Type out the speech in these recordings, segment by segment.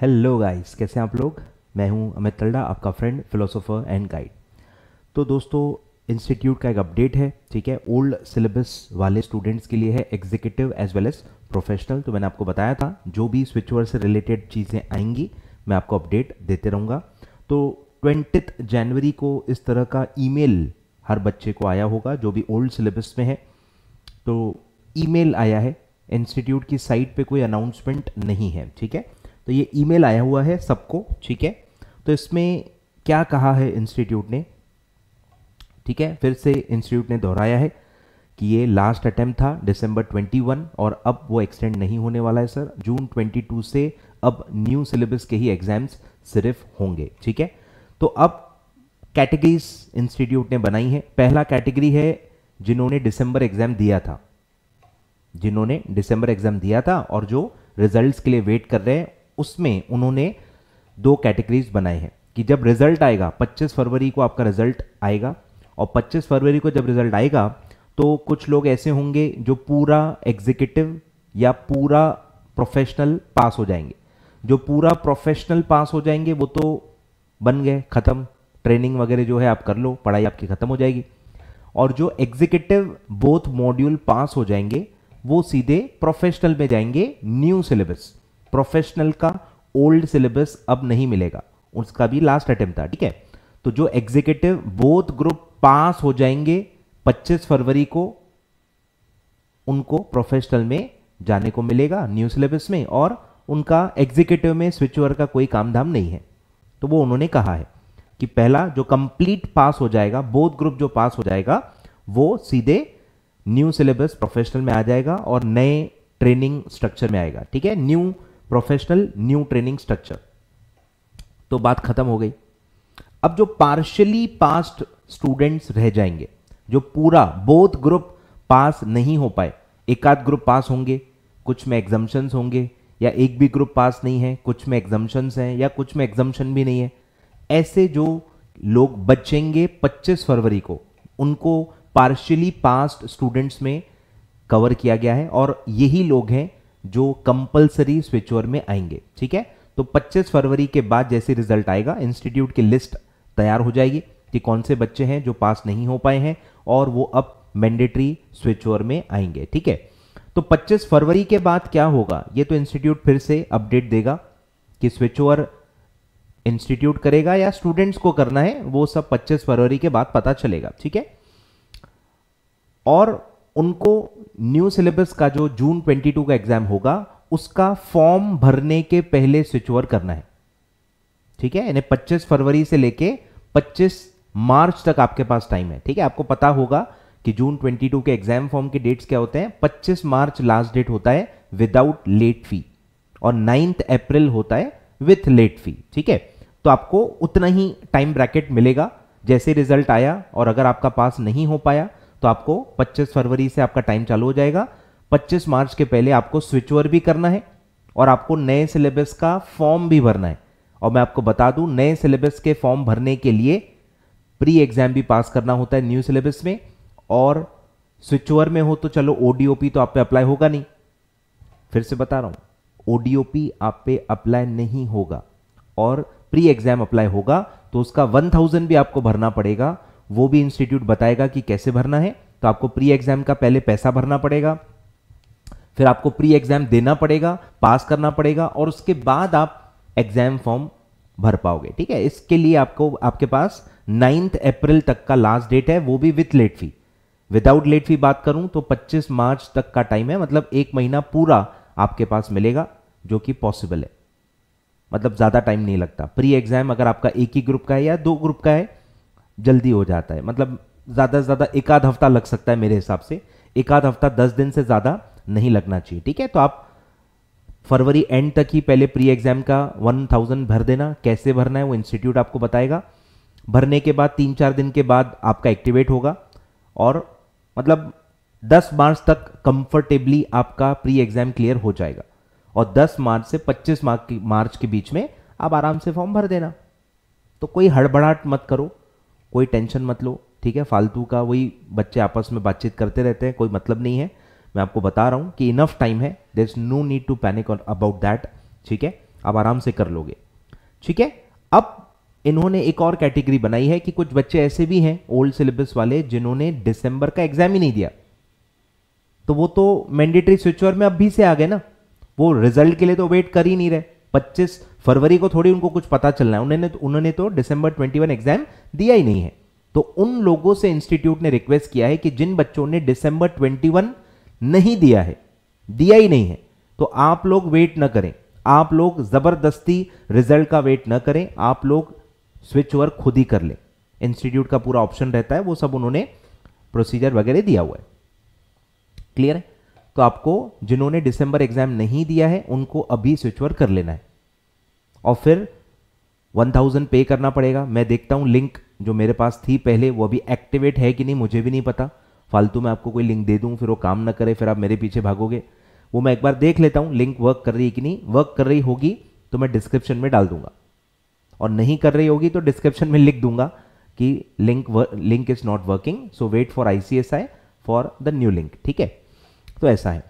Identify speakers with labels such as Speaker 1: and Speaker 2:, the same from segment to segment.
Speaker 1: Hello guys, कैसे हैं आप लोग। मैं हूं अमित तलड़ा, आपका फ्रेंड, फिलोसोफर एंड गाइड। तो दोस्तों, इंस्टीट्यूट का एक अपडेट है, ठीक है। ओल्ड सिलेबस वाले स्टूडेंट्स के लिए है, executive as well as professional. तो मैंने आपको बताया था जो भी स्विचओवर से रिलेटेड चीज़ें आएंगी मैं आपको अपडेट देते रहूँगा। तो 20 जनवरी को इस तरह का ईमेल हर बच्चे को आया होगा जो भी ओल्ड सिलेबस में है। तो ईमेल आया है, इंस्टीट्यूट की साइट पे कोई अनाउंसमेंट नहीं है, ठीक है। तो ये ईमेल आया हुआ है सबको, ठीक है। तो इसमें क्या कहा है इंस्टीट्यूट ने, ठीक है, फिर से इंस्टीट्यूट ने दोहराया है कि ये लास्ट अटेम्प्ट था दिसंबर 21 और अब वो एक्सटेंड नहीं होने वाला है सर। जून 22 से अब न्यू सिलेबस के ही एग्जाम्स सिर्फ होंगे, ठीक है। तो अब कैटेगरीज इंस्टीट्यूट ने बनाई है। पहला कैटेगरी है जिन्होंने दिसंबर एग्जाम दिया था, जिन्होंने दिसंबर एग्जाम दिया था और जो रिजल्ट्स के लिए वेट कर रहे हैं, उसमें उन्होंने दो कैटेगरीज बनाए हैं कि जब रिजल्ट आएगा 25 फरवरी को आपका रिजल्ट आएगा, और 25 फरवरी को जब रिजल्ट आएगा तो कुछ लोग ऐसे होंगे जो पूरा एग्जीक्यूटिव या पूरा प्रोफेशनल पास हो जाएंगे। जो पूरा प्रोफेशनल पास हो जाएंगे वो तो बन गए, खत्म, ट्रेनिंग वगैरह जो है आप कर लो, पढ़ाई आपकी खत्म हो जाएगी। और जो एग्जीक्यूटिव बोथ मॉड्यूल पास हो जाएंगे वो सीधे प्रोफेशनल में जाएंगे। न्यू सिलेबस, प्रोफेशनल का ओल्ड सिलेबस अब नहीं मिलेगा, उसका भी लास्ट अटेम्प्ट था, ठीक है। तो जो एग्जीक्यूटिव बोथ ग्रुप पास हो जाएंगे 25 फरवरी को, उनको प्रोफेशनल में जाने को मिलेगा न्यू सिलेबस में, और उनका एग्जीक्यूटिव में स्विच ओवर का कोई काम धाम नहीं है। तो वो उन्होंने कहा है कि पहला जो कंप्लीट पास हो जाएगा, बोथ ग्रुप जो पास हो जाएगा, वो सीधे न्यू सिलेबस प्रोफेशनल में आ जाएगा और नए ट्रेनिंग स्ट्रक्चर में आएगा, ठीक है। New professional, new training structure. तो बात खत्म हो गई। अब जो पार्शियली पास्ड स्टूडेंट्स रह जाएंगे, जो पूरा बोथ ग्रुप पास नहीं हो पाए, एक आध ग्रुप पास होंगे, कुछ में एग्जम्पशंस होंगे, या एक भी ग्रुप पास नहीं है, कुछ में एग्जम्पशंस हैं, या कुछ में एग्जम्पशन भी नहीं है, ऐसे जो लोग बचेंगे 25 फरवरी को, उनको पार्शियली पास्ड स्टूडेंट्स में कवर किया गया है, और यही लोग हैं जो कंपलसरी स्विच ओवर में आएंगे, ठीक है। तो 25 फरवरी के बाद जैसे रिजल्ट आएगा, इंस्टीट्यूट की लिस्ट तैयार हो जाएगी कि कौन से बच्चे हैं जो पास नहीं हो पाए हैं और वो अब मैंडेटरी स्विच ओवर में आएंगे, ठीक है। तो 25 फरवरी के बाद क्या होगा, ये तो इंस्टीट्यूट फिर से अपडेट देगा कि स्विच ओवर इंस्टीट्यूट करेगा या स्टूडेंट्स को करना है, वो सब 25 फरवरी के बाद पता चलेगा, ठीक है। और उनको न्यू सिलेबस का जो जून 22 का एग्जाम होगा उसका फॉर्म भरने के पहले स्विच ओवर करना है, ठीक है। यानी 25 फरवरी से लेके 25 मार्च तक आपके पास टाइम है, ठीक है। आपको पता होगा कि जून 22 के एग्जाम फॉर्म के डेट्स क्या होते हैं। 25 मार्च लास्ट डेट होता है विदाउट लेट फी, और 9 अप्रैल होता है विथ लेट फी, ठीक है। तो आपको उतना ही टाइम ब्रैकेट मिलेगा जैसे रिजल्ट आया, और अगर आपका पास नहीं हो पाया तो आपको 25 फरवरी से आपका टाइम चालू हो जाएगा। 25 मार्च के पहले आपको स्विच ओवर भी करना है और आपको नए सिलेबस का फॉर्म भी भरना है। और मैं आपको बता दूं, नए सिलेबस के फॉर्म भरने के लिए प्री एग्जाम भी पास करना होता है न्यू सिलेबस में, और स्विच ओवर में हो तो चलो ओडीओपी तो आप पे अप्लाई होगा नहीं। फिर से बता रहा हूं, ओडीओपी आप पे अप्लाई नहीं होगा, और प्री एग्जाम अप्लाई होगा तो उसका 1000 भी आपको भरना पड़ेगा। वो भी इंस्टीट्यूट बताएगा कि कैसे भरना है। तो आपको प्री एग्जाम का पहले पैसा भरना पड़ेगा, फिर आपको प्री एग्जाम देना पड़ेगा, पास करना पड़ेगा, और उसके बाद आप एग्जाम फॉर्म भर पाओगे, ठीक है। इसके लिए आपको, आपके पास 9 अप्रैल तक का लास्ट डेट है, वो भी with late fee. Without late fee बात करूं तो 25 मार्च तक का टाइम है, मतलब एक महीना पूरा आपके पास मिलेगा, जो कि पॉसिबल है, मतलब ज्यादा टाइम नहीं लगता। प्री एग्जाम अगर आपका एक ही ग्रुप का है या 2 ग्रुप का है, जल्दी हो जाता है, मतलब ज्यादा से ज्यादा एक आध हफ्ता लग सकता है मेरे हिसाब से, एक आध हफ्ता 10 दिन से ज्यादा नहीं लगना चाहिए, ठीक है। तो आप फरवरी एंड तक ही पहले प्री एग्जाम का 1000 भर देना। कैसे भरना है वो इंस्टीट्यूट आपको बताएगा। भरने के बाद 3-4 दिन के बाद आपका एक्टिवेट होगा, और मतलब 10 मार्च तक कंफर्टेबली आपका प्री एग्जाम क्लियर हो जाएगा, और 10 मार्च से 25 मार्च के बीच में आप आराम से फॉर्म भर देना। तो कोई हड़बड़ाहट मत करो, कोई टेंशन मत लो, ठीक है। फालतू का वही बच्चे आपस में बातचीत करते रहते हैं, कोई मतलब नहीं है। मैं आपको बता रहा हूं कि इनफ टाइम है, there is no need to panic about that, ठीक है। आप आराम से कर लोगे, ठीक है। अब इन्होंने एक और कैटेगरी बनाई है कि कुछ बच्चे ऐसे भी हैं ओल्ड सिलेबस वाले जिन्होंने दिसंबर का एग्जाम ही नहीं दिया, तो वो तो मैंडेटरी स्विच ओवर में अब भी से आ गए ना, वो रिजल्ट के लिए तो वेट कर ही नहीं रहे। 25 फरवरी को थोड़ी उनको कुछ पता चलना है, उन्होंने तो दिसंबर 21 एग्जाम दिया ही नहीं है। तो उन लोगों से इंस्टीट्यूट ने रिक्वेस्ट किया है कि जिन बच्चों ने दिसंबर 21 नहीं दिया ही नहीं है, तो आप लोग वेट ना करें, आप लोग जबरदस्ती रिजल्ट का वेट ना करें, आप लोग स्विच ओवर खुद ही कर लें। इंस्टीट्यूट का पूरा ऑप्शन रहता है, वो सब उन्होंने प्रोसीजर वगैरह दिया हुआ है, क्लियर है। तो आपको जिन्होंने दिसंबर एग्जाम नहीं दिया है उनको अभी स्विच ओवर कर लेना है और फिर 1000 पे करना पड़ेगा। मैं देखता हूं लिंक जो मेरे पास थी पहले वो अभी एक्टिवेट है कि नहीं मुझे भी नहीं पता, फालतू में आपको कोई लिंक दे दूं फिर वो काम ना करे, फिर आप मेरे पीछे भागोगे। वो मैं एक बार देख लेता हूं लिंक वर्क कर रही है कि नहीं, वर्क कर रही होगी तो मैं डिस्क्रिप्शन में डाल दूंगा, और नहीं कर रही होगी तो डिस्क्रिप्शन में लिख दूंगा कि link is not working, so wait for ICSI for the new link, ठीक है। तो ऐसा है,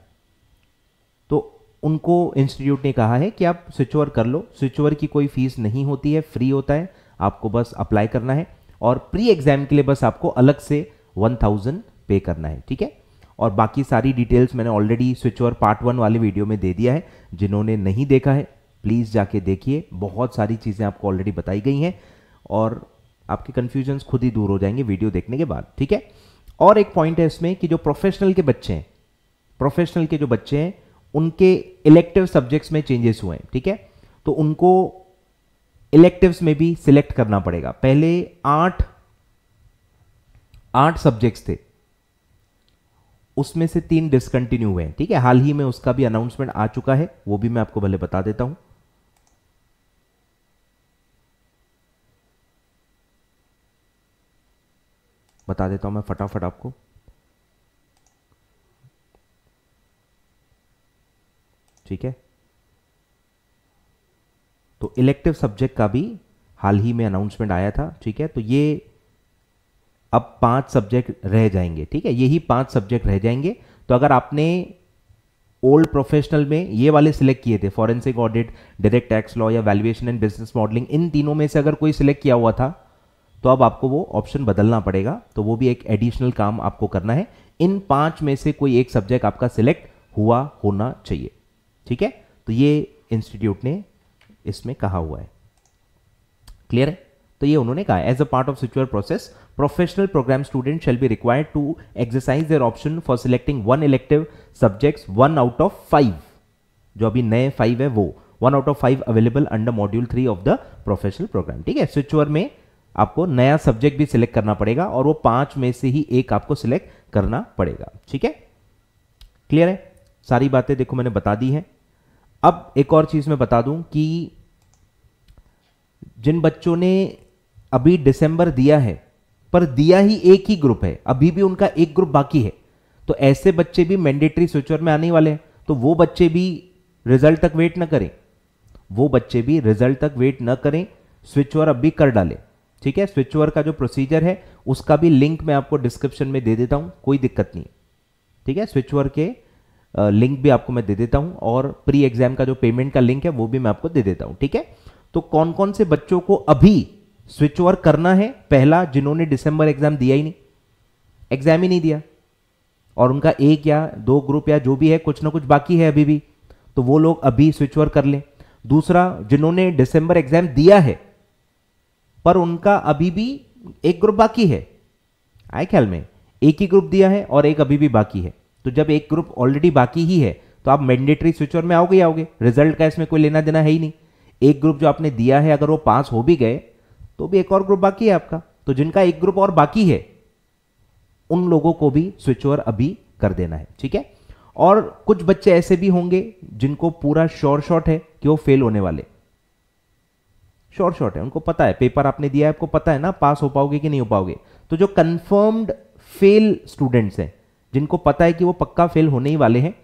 Speaker 1: तो उनको इंस्टीट्यूट ने कहा है कि आप स्विच ओवर कर लो। स्विच ओवर की कोई फीस नहीं होती है, फ्री होता है, आपको बस अप्लाई करना है और प्री एग्जाम के लिए बस आपको अलग से 1000 पे करना है, ठीक है। और बाकी सारी डिटेल्स मैंने ऑलरेडी स्विच ओवर पार्ट 1 वाले वीडियो में दे दिया है, जिन्होंने नहीं देखा है प्लीज़ जाके देखिए, बहुत सारी चीज़ें आपको ऑलरेडी बताई गई हैं और आपके कन्फ्यूजन्स खुद ही दूर हो जाएंगे वीडियो देखने के बाद, ठीक है। और एक पॉइंट है इसमें कि जो प्रोफेशनल के बच्चे हैं, प्रोफेशनल के जो बच्चे हैं उनके इलेक्टिव सब्जेक्ट्स में चेंजेस हुए हैं, ठीक है। तो उनको इलेक्टिव्स में भी सिलेक्ट करना पड़ेगा। पहले 8 सब्जेक्ट्स थे, उसमें से 3 डिसकंटिन्यू हुए हैं, ठीक है। हाल ही में उसका भी अनाउंसमेंट आ चुका है, वो भी मैं आपको भले बता देता हूं। मैं फटाफट आपको, ठीक है। तो इलेक्टिव सब्जेक्ट का भी हाल ही में अनाउंसमेंट आया था, ठीक है। तो ये अब 5 सब्जेक्ट रह जाएंगे, ठीक है, यही 5 सब्जेक्ट रह जाएंगे। तो अगर आपने ओल्ड प्रोफेशनल में ये वाले सिलेक्ट किए थे, forensic audit, direct tax law या वैल्यूएशन एंड बिजनेस मॉडलिंग, इन तीनों में से अगर कोई सिलेक्ट किया हुआ था तो अब आपको वो ऑप्शन बदलना पड़ेगा, तो वो भी एक एडिशनल काम आपको करना है। इन 5 में से कोई एक सब्जेक्ट आपका सिलेक्ट हुआ होना चाहिए, ठीक है। तो ये इंस्टीट्यूट ने इसमें कहा हुआ है, क्लियर है। तो ये उन्होंने कहा as a part of switch over process professional program student shall be required to exercise their option for selecting 1 elective subjects 1 out of 5, जो अभी नए 5 है वो 1 out of 5 available under module 3 of the professional program, ठीक है। Switch over में आपको नया सब्जेक्ट भी सिलेक्ट करना पड़ेगा और वो 5 में से ही एक आपको सिलेक्ट करना पड़ेगा, ठीक है, क्लियर है। सारी बातें देखो मैंने बता दी हैं। अब एक और चीज मैं बता दूं कि जिन बच्चों ने अभी दिसंबर दिया है पर दिया ही एक ही ग्रुप है, अभी भी उनका एक ग्रुप बाकी है, तो ऐसे बच्चे भी मैंडेटरी स्विच ओवर में आने वाले हैं। तो वो बच्चे भी रिजल्ट तक वेट ना करें, स्विच ओवर अब भी कर डालें, ठीक है। स्विच ओवर का जो प्रोसीजर है उसका भी लिंक मैं आपको डिस्क्रिप्शन में दे देता हूं, कोई दिक्कत नहीं है, ठीक है। स्विच ओवर के लिंक भी आपको मैं दे देता हूं और प्री एग्जाम का जो पेमेंट का लिंक है वो भी मैं आपको दे देता हूं, ठीक है। तो कौन कौन से बच्चों को अभी स्विच ओवर करना है? पहला, जिन्होंने दिसंबर एग्जाम दिया ही नहीं, एग्जाम ही नहीं दिया और उनका 1 या 2 ग्रुप या जो भी है कुछ ना कुछ बाकी है अभी भी, तो वो लोग अभी स्विच ओवर कर लें। दूसरा, जिन्होंने दिसंबर एग्जाम दिया है पर उनका अभी भी एक ग्रुप बाकी है, आए ख्याल में, एक ही ग्रुप दिया है और एक अभी भी बाकी है, तो जब एक ग्रुप ऑलरेडी बाकी ही है तो आप मैंडेटरी स्विच ओवर में आओगे, रिजल्ट का इसमें कोई लेना देना है ही नहीं। एक ग्रुप जो आपने दिया है अगर वो पास हो भी गए तो भी एक और ग्रुप बाकी है आपका, तो जिनका एक ग्रुप और बाकी है उन लोगों को भी स्विच ओवर अभी कर देना है, ठीक है। और कुछ बच्चे ऐसे भी होंगे जिनको पूरा श्योर शॉट है कि वो फेल होने वाले, श्योर शॉट है, उनको पता है पेपर आपने दिया है, आपको पता है ना पास हो पाओगे कि नहीं हो पाओगे। तो जो कंफर्म्ड फेल स्टूडेंट्स हैं, जिनको पता है कि वो पक्का फेल होने ही वाले हैं,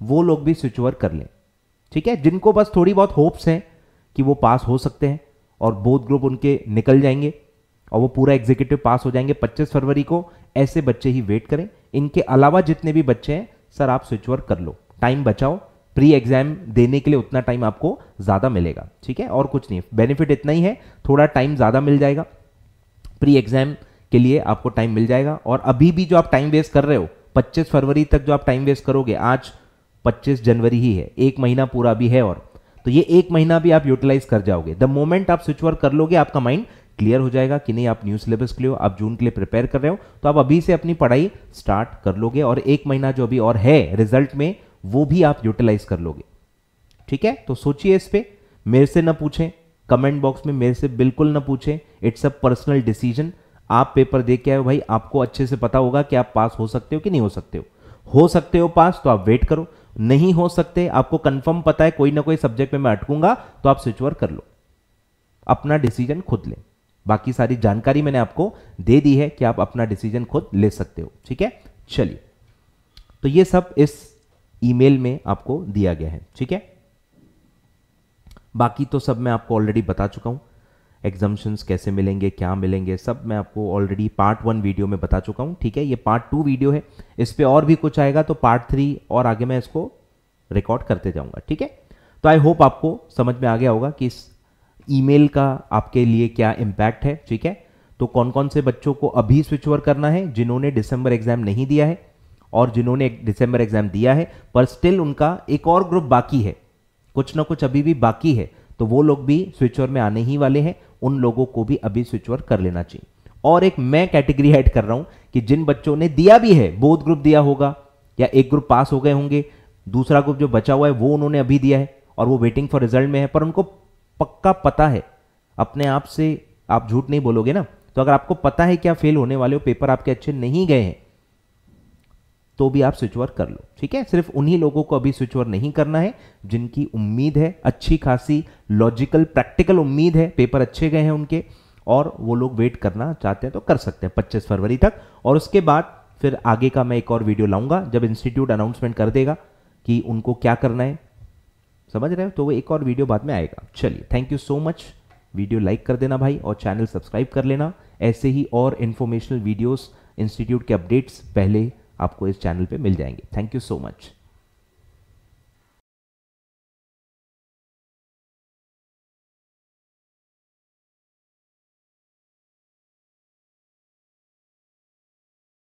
Speaker 1: वो लोग भी स्विच ओवर कर लें, ठीक है। जिनको बस थोड़ी बहुत होप्स हैं कि वो पास हो सकते हैं और बोथ ग्रुप उनके निकल जाएंगे और वो पूरा एग्जीक्यूटिव पास हो जाएंगे 25 फरवरी को, ऐसे बच्चे ही वेट करें। इनके अलावा जितने भी बच्चे हैं सर आप स्विच ओवर कर लो, टाइम बचाओ, प्री एग्जाम देने के लिए उतना टाइम आपको ज़्यादा मिलेगा, ठीक है, और कुछ नहीं, बेनिफिट इतना ही है, थोड़ा टाइम ज़्यादा मिल जाएगा, प्री एग्जाम के लिए आपको टाइम मिल जाएगा। और अभी भी जो आप टाइम वेस्ट कर रहे हो 25 फरवरी तक जो आप टाइम वेस्ट करोगे, आज 25 जनवरी ही है, एक महीना पूरा भी है, और तो ये एक महीना भी आप यूटिलाइज कर जाओगे। द मोमेंट आप स्विच वर्क कर लोगे आपका माइंड क्लियर हो जाएगा कि नहीं आप न्यू सिलेबस के लिए हो, आप जून के लिए प्रिपेयर कर रहे हो, तो आप अभी से अपनी पढ़ाई स्टार्ट कर लोगे और एक महीना जो अभी और है रिजल्ट में वो भी आप यूटिलाइज कर लोगे, ठीक है। तो सोचिए इस पे, मेरे से ना पूछें, कमेंट बॉक्स में मेरे से बिल्कुल ना पूछें, इट्स अ पर्सनल डिसीजन। आप पेपर देख के आए हो भाई, आपको अच्छे से पता होगा कि आप पास हो सकते हो कि नहीं हो सकते हो पास तो आप वेट करो, नहीं हो सकते, आपको कंफर्म पता है कोई ना कोई सब्जेक्ट में मैं अटकूंगा, तो आप स्विच वर्क कर लो, अपना डिसीजन खुद लें। बाकी सारी जानकारी मैंने आपको दे दी है कि आप अपना डिसीजन खुद ले सकते हो, ठीक है। चलिए, तो ये सब इस ईमेल में आपको दिया गया है, ठीक है। बाकी तो सब मैं आपको ऑलरेडी बता चुका हूं, एग्जाम्शंस कैसे मिलेंगे, क्या मिलेंगे, सब मैं आपको ऑलरेडी पार्ट 1 वीडियो में बता चुका हूं, ठीक है। ये पार्ट 2 वीडियो है, इस पे और भी कुछ आएगा तो पार्ट 3 और आगे मैं इसको रिकॉर्ड करते जाऊंगा, ठीक है। तो आई होप आपको समझ में आ गया होगा कि इस ईमेल का आपके लिए क्या इम्पैक्ट है, ठीक है। तो कौन कौन से बच्चों को अभी स्विच ओवर करना है, जिन्होंने दिसंबर एग्जाम नहीं दिया है और जिन्होंने दिसंबर एग्जाम दिया है पर स्टिल उनका एक और ग्रुप बाकी है, कुछ ना कुछ अभी भी बाकी है, तो वो लोग भी स्विच ओवर में आने ही वाले हैं, उन लोगों को भी अभी स्विच ओवर कर लेना चाहिए। और एक मैं कैटेगरी ऐड कर रहा हूं कि जिन बच्चों ने दिया भी है, बोथ ग्रुप दिया होगा या एक ग्रुप पास हो गए होंगे, दूसरा ग्रुप जो बचा हुआ है वो उन्होंने अभी दिया है और वो वेटिंग फॉर रिजल्ट में है, पर उनको पक्का पता है, अपने आप से आप झूठ नहीं बोलोगे ना, तो अगर आपको पता है कि आप फेल होने वाले हो, पेपर आपके अच्छे नहीं गए हैं, तो भी आप स्विच ओवर कर लो, ठीक है। सिर्फ उन्हीं लोगों को अभी स्विच ओवर नहीं करना है जिनकी उम्मीद है, अच्छी खासी लॉजिकल प्रैक्टिकल उम्मीद है, पेपर अच्छे गए हैं उनके, और वो लोग वेट करना चाहते हैं तो कर सकते हैं 25 फरवरी तक। और उसके बाद फिर आगे का मैं एक और वीडियो लाऊंगा जब इंस्टीट्यूट अनाउंसमेंट कर देगा कि उनको क्या करना है, समझ रहे हो, तो वो एक और वीडियो बाद में आएगा। चलिए, thank you so much, video like कर देना भाई और चैनल सब्सक्राइब कर लेना, ऐसे ही और इन्फॉर्मेशनल वीडियोस, इंस्टीट्यूट के अपडेट्स पहले आपको इस चैनल पे मिल जाएंगे। Thank you so much.